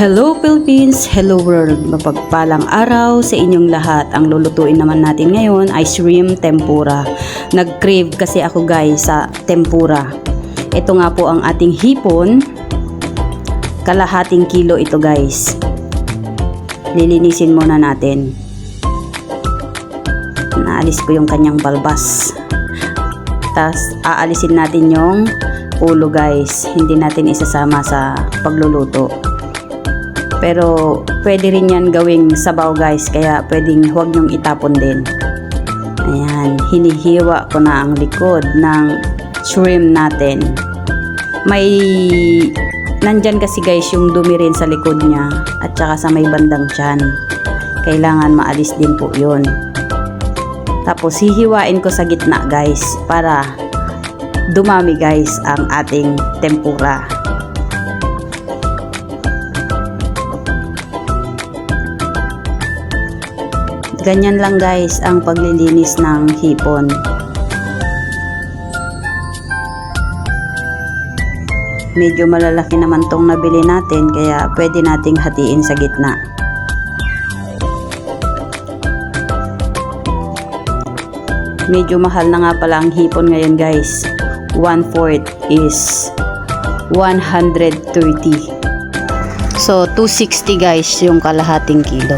Hello Philippines! Hello world! Mapagpalang araw sa inyong lahat. Ang lulutuin naman natin ngayon ay shrimp tempura. Nag-crave kasi ako guys sa tempura. Ito nga po ang ating hipon. Kalahating kilo ito guys. Lilinisin muna natin. Naalis ko yung kanyang balbas. Tapos aalisin natin yung ulo guys. Hindi natin isasama sa pagluluto. Pero pwede rin yan gawing sabaw guys, kaya pwedeng huwag nyong itapon din. Ayan, hinihiwa ko na ang likod ng shrimp natin. Nandyan kasi guys yung dumi rin sa likod niya at saka sa may bandang tiyan. Kailangan maalis din po yun. Tapos hihiwain ko sa gitna guys para dumami guys ang ating tempura. Ganyan lang guys ang paglilinis ng hipon. Medyo malalaki naman tong nabili natin kaya pwede nating hatiin sa gitna. Medyo mahal na nga pala ang hipon ngayon guys. 1/4 is 130. So 260 guys yung kalahating kilo.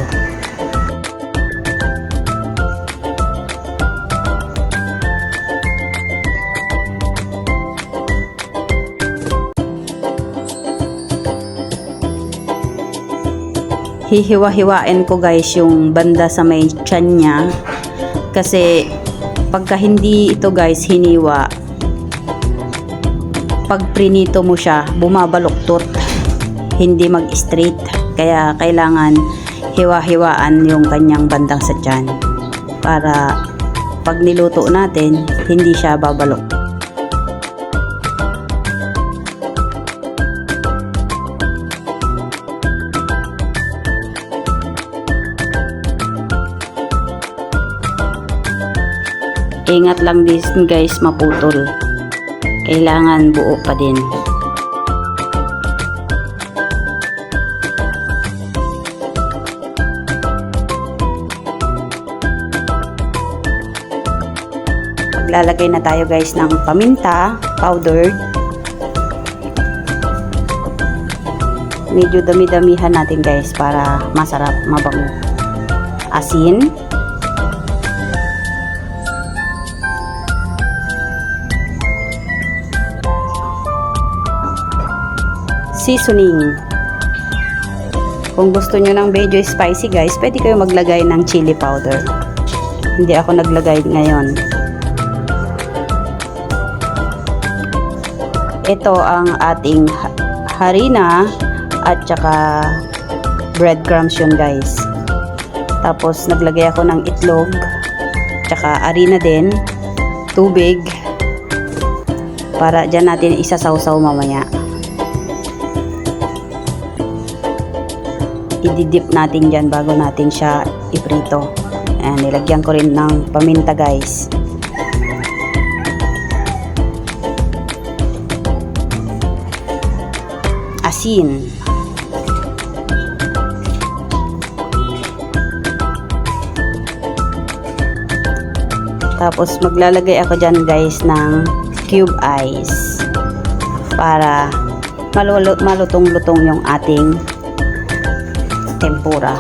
Hihiwa-hiwain ko guys yung banda sa may tiyan niya kasi pagka hindi ito guys hiniwa, pag prinito mo siya bumabaluktot, hindi mag-straight, kaya kailangan hiwa-hiwaan yung kanyang bandang sa tiyan para pag niluto natin hindi siya babalok. Ingat lang din guys maputol. Kailangan buo pa din. Maglalagay na tayo guys ng paminta powdered. Medyo dami-damihan natin guys para masarap, mabango. Asin. Seasoning. Kung gusto nyo ng medyo spicy guys, pwede kayo maglagay ng chili powder. Hindi ako naglagay ngayon. Ito ang ating harina at saka breadcrumbs yun guys. Tapos naglagay ako ng itlog, tsaka harina din, tubig, para dyan natin isasawsaw mamaya. I-dip natin dyan bago natin siya iprito. Ayan, nilagyan ko rin ng paminta guys. Asin. Tapos maglalagay ako dyan guys ng cube ice para malutong-lutong yung ating tempura.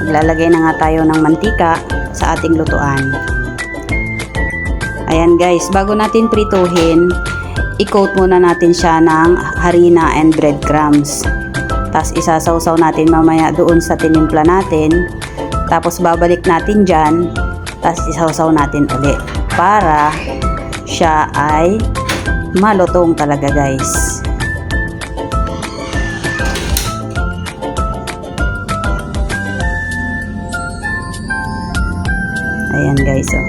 Maglalagay na nga tayo ng mantika sa ating lutuan. Ayan guys, bago natin prituhin, i-coat muna natin siya ng harina and breadcrumbs. Tapos isasawsaw natin mamaya doon sa tinimpla natin. Tapos babalik natin dyan. Tapos isawsaw natin ulit para siya ay malutong talaga guys. Ayan guys, oh.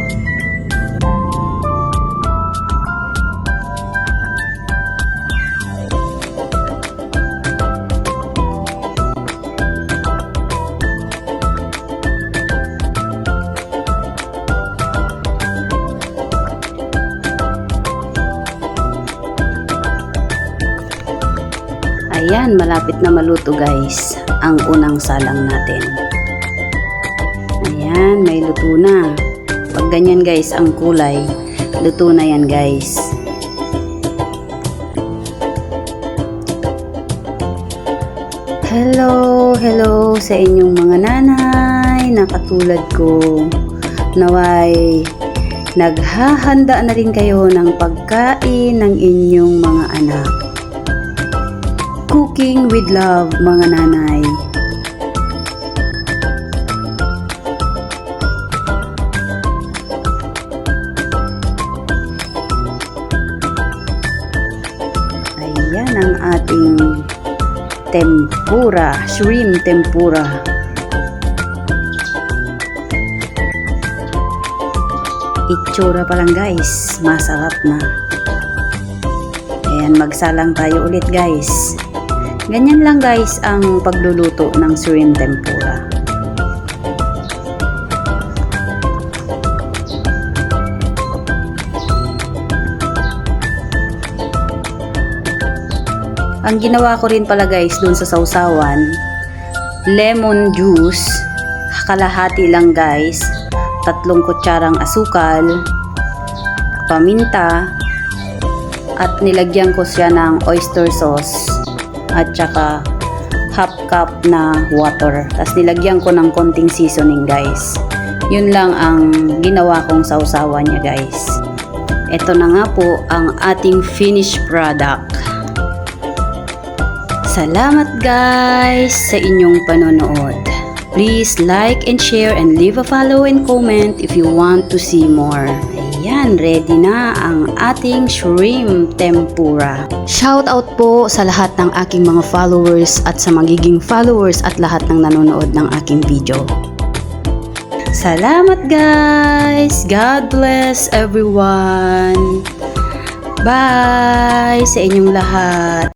Ayan, malapit na maluto guys ang unang salang natin. Ayan, may luto na. Pag ganyan guys ang kulay, luto na yan guys. Hello sa inyong mga nanay na katulad ko. Naway naghahanda na rin kayo ng pagkain ng inyong mga anak. Cooking with love mga nanay. Ayan ang ating tempura, shrimp tempura. Itsura pa lang guys, masarap na. Ayan, magsalang tayo ulit guys. Ganyan lang guys ang pagluluto ng shrimp tempura. Ang ginawa ko rin pala guys dun sa sausawan, lemon juice, kalahati lang guys, 3 kutsarang asukal, paminta, at nilagyan ko siya ng oyster sauce, at saka half cup na water. Tapos nilagyan ko ng konting seasoning guys. Yun lang ang ginawa kong sausawan niya guys. Ito na nga po ang ating finished product. Salamat guys sa inyong panonood. Please like and share and leave a follow and comment if you want to see more. Ayan, ready na ang ating shrimp tempura. Shout out po sa lahat ng aking mga followers at sa magiging followers at lahat ng nanonood ng aking video. Salamat guys! God bless everyone! Bye sa inyong lahat!